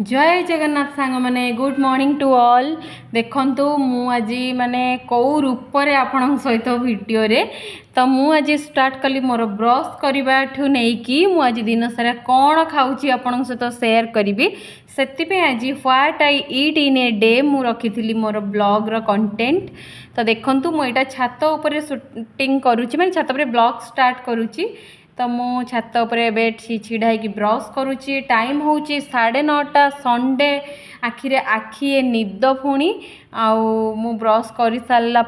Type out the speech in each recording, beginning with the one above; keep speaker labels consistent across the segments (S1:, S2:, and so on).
S1: जय जगन्नाथ सांग माने गुड मॉर्निंग टू ऑल। देखंतु मु आज माने कौ रूप रे आपण सहित वीडियो रे तो मु आज स्टार्ट कली मोर ब्रश करबा ठु नै कि मु आज दिन सारा कोन खाउची आपण सहित शेयर करिवि। सेति पे आज what I eat in a day मु रखिथिली मोर ब्लॉग रो कंटेंट। तो देखंतु मु एटा छात ऊपर शूटिंग करूची माने छात ऊपर ब्लॉग स्टार्ट करूची। तो मु छात उपरे बेड छिड़ा कि ब्रश करुच्ची। टाइम हूँ 9:30 संडे आखिरे आखि निद पुणी आउ ब्रश कर सारा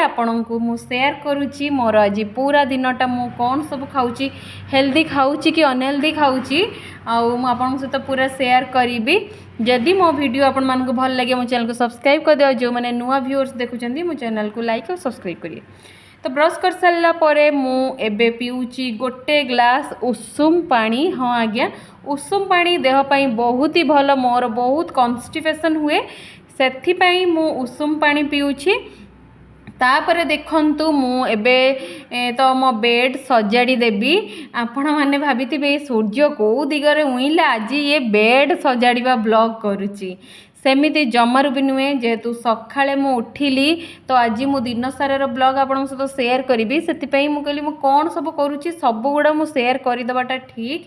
S1: आपण को मु शेयर करुच्ची मोर आज पूरा दिनटा मु कौन सब खाऊची हेल्दी खाऊची कि अनहेल्दी खाऊची आपण सहित पूरा शेयर करी। जदि मो वीडियो आपण मान को भल लगे मो चैनल को सब्सक्राइब कर दियो। जो मैंने नुआ व्यूअर्स देखुं मो चैनल को लाइक और सब्सक्राइब करिए। तो ब्रश कर सारा परे मु एबे पीऊची गोटे ग्लास उषुम पानी। हाँ आज्ञा उषुम पानी देह पाई बहुत ही भल। मोर बहुत कॉन्स्टिपेशन हुए से मु उषुम पानी पीऊची। तापर देखंतु मु एबे तो मो बेड सजाड़ी देबी। आपण माने भाबिथिबे सूर्य को दिगरे उइला आज ये बेड सजाड़ीबा ब्लॉग करूची। सेमिति जमारू भी नुहे जेहेतु सकाळे मु उठिली तो आज मु दिन सारार ब्लॉग आपण सहित शेयर करी। से मु कहली मु कौन सब करुच्ची सब गुड़ा मु शेयर करदेवाटा ठीक।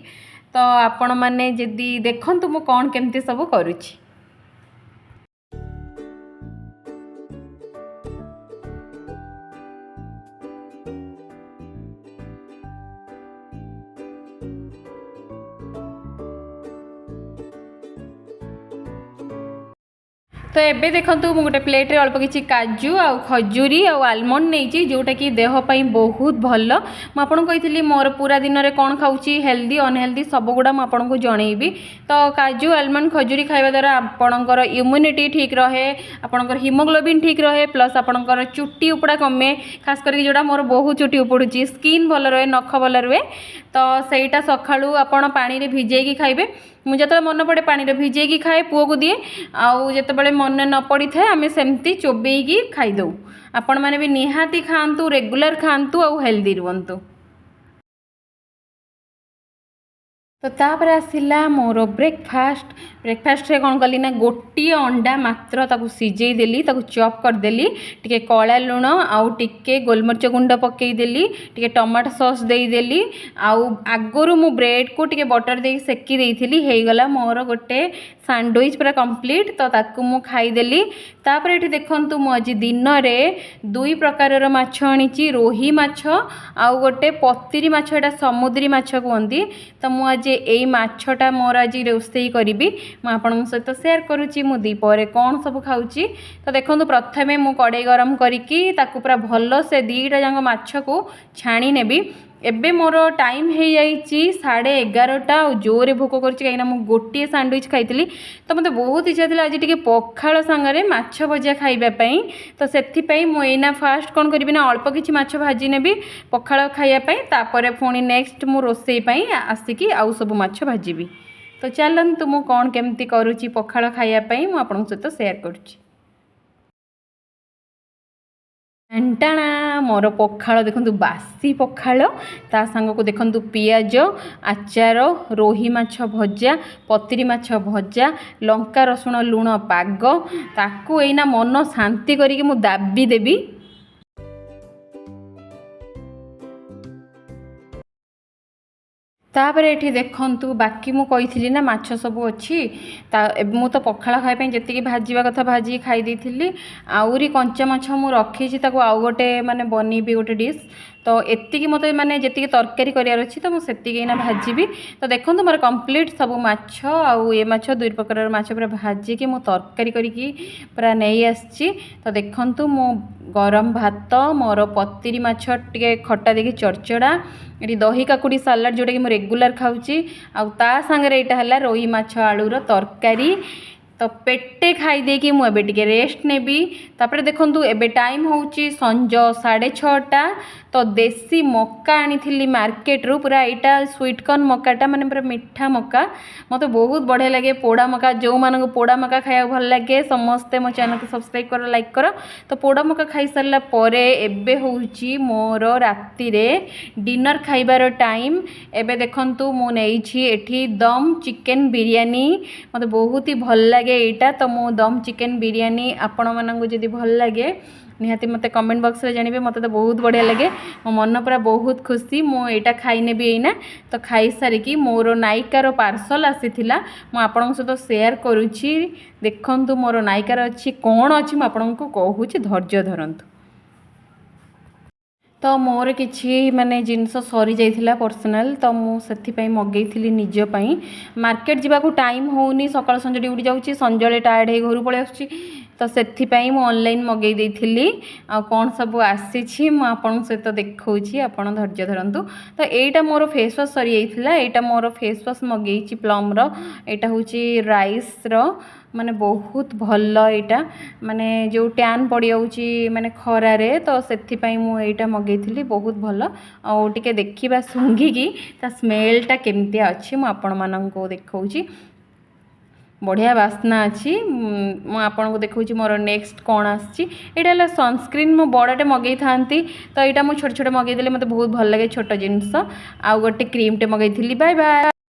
S1: तो आपण माने जदि देखंतु मु कौन केमती सब करुच्ची। तो एबे देखंतु मु गोटे प्लेट रे अल्प किछि काजू आ खजूरी आ आलमंड नेइछि जोटा कि देह पई बहुत भल। मु आपन कहिथिली मोर पूरा दिन रे कोन खाउछि हेल्दी अनहेल्दी सब गुडा मु आपन को जणेबी। तो काजू आलमंड खजूरी खाइबा द्वारा आपनकर इम्यूनिटी ठीक रहे, आपनकर हीमोग्लोबिन ठीक रहे, प्लस आपनकर चुट्टी उपड़ा कमे। खास करके जोड़ा मोर बहुत चुट्टी उपड़ुछि स्किन भल रहे नख भल रहे। तो सेटा सखाळू आपन पानी रे भिजेकी खाइबे। मु जतबे मन पड़े पानी रे भिजेकी खाए पुओ को दिए आउ जतबे मन न पड़ी थाए आमे सेमती चोबेकी खाई दऊ। आपण माने भी निहाती खांतु रेगुलर खांतु आउ हेल्दी रुहंतु। तो तापर आसिला मोर ब्रेकफास्ट रे कौन कली ना गोटे अंडा मात्र ताकू सिझे देली ताकू चॉप कर देली टिके कला लुण आउ टिके गोलमरिच गुंड पकई देली टिके टमाटो सॉस देई देली आउ आगरु मु ब्रेड को टिके बटर दे सेकी देइथिली हे गला मोर गोटे सैंडविच पूरा कंप्लीट। तो ताकू मु खाई देली। तापर एठी देखंतु मु आज दिन रे दुई प्रकारर माछ आनिची रोही माछ आउ गोटे पतिरी माछ एटा समुद्री माछ कहंती। तो मु आज एई माछटा मोर आज रोषेई करी मु आपन सहित शेयर करुच्ची मु दीपरे कौन सब खाऊची। तो देखंतु प्रथमे मु कड़ाई गरम करिकी ताकू पूरा भल से दीटा जांग माछ को छाणी नेबी। एबे मोर टाइम हो जाइए 11:30 जोरे भोक कर कहीं गोटे सैंडविच खाई। तो मत बहुत इच्छा थी आज टी पखाड़ सांगे माछ भजा खाइबापी। तो से मुझे फास्ट कौन करी ना अल्प किसी माछ भाजी नेबी पखाड़ खाइबापी। तापर पुणी नेक्स्ट मु रोषेई आसिकी आउ सब माछ भाजी। तो चलतु मु कौन केमती करुच्ची पखाड़ खाइबापी मु आपन सहित शेयर करुच्ची। एंटाणा मोर पखाड़ देखंतु बासी पखाड़ ता सांग को देखंतु पियाज आचार रोही माछ भजा पतिरी माछ भजा लंका रसुण लुण पाग ताकू एना मन शांति करिके मु दाबी देबी। तापर एठी देखंतु बाकी मु कही ना माछ सब अच्छी मु तो पखाड़ खाइबा जी भाजवा कथा भाजी खाई देइथिली। आउरी कंचा माछ मु रखी ताको आउ गोटे माने बनीबी गोटे डिश। तो एतिकी मत माने जी तरकारी करार अच्छी तो मुझे भाजी। तो देखो मोर कंप्लीट सब माछ आउ ए माछ दुई प्रकार माछ पूरा भाजिकी मु तरकारी करिकी पूरा नहीं आसी। तो देखंतु मु गरम भात मोर पतिरी माछ टिके खट्टा देखी चरचड़ा ये दही काकुड़ी सालाड जोटा कि मु रेगुलर खाऊची आउ ता संगे एटा हला रोही माछ आलूर तरकारी। तो पेटे खाई देकी मु एबे टिके रेस्ट नेबी। तापर देखंतु एबे टाइम होउची संज 6:30। तो देसी मक्का आनी मार्केट रू पूरा यहाँ स्वीटकर्न मक्काटा माने पूरा मीठा मक्का मत बहुत बढ़िया लगे पोड़ा मक्का जो मान पोड़ा मक्का खाया भल लगे समस्ते मो चैनल को सब्सक्राइब कर लाइक कर तो पोड़ा मक्का खाई सारा पर एबे होउची मोर राति रे डिनर खाइबार टाइम एबे देखंतु मु नेइछि एठी दम चिकेन बिरयानी मते बहुत ही भल लगे एटा तो मु दम चिकेन बिरयानी आपण मानंगु जदी भल लगे निहाती मते कमेंट बॉक्स रे जानिबे मते तो बहुत बढ़िया लगे मो मन पूरा बहुत खुशी मु एटा खाई नेबी एना तो खाई सारी कि मोर नायिकार पार्सल आसीथिला मु आपन सहित शेयर करूछि देखंतु मोर नायिकार अछि कोन अछि मु आपन को कहूछि धैर्य धरंतु तो मोर किछि माने जिनस सरी जाइथिला पर्सनल तो मु सेथि मगेइथिली निज पई मार्केट जीवा को टाइम होउनी सकाळ संजे ड्यूटी जाउची संजळे टायर्ड हे घर पळे आछी तो सेथि मु ऑनलाइन मगेइ देइथिली आ कोन सब आसीछि मु आपन सहित देखौछि आपन धैर्य धरंतु तो एटा मोर फेस वाश सरी जाइथिला एटा मोर फेस वाश मगेइछि प्लम रो एटा होची राइस रो माने बहुत भल एटा माने जो टैन पड़ जाउची माने खरारे तो सेथि मु एटा मगेइथिली बहुत भल आ टिके देखिबा सुंघिकी ता स्मेलटा केमतिया अछि मु आपन माननको देखौछि बढ़िया बास्ना अच्छी मु आपन को देखौछि मोर नेक्स्ट कोन आछि एटा सनस्क्रीन मो बड़ाटे मगेई थांती तो एटा मु छोट छोट मगेई देले मते बहुत भल लागे छोट जिंस आ गोटे क्रीम टे मगेइथिली बाय बाय।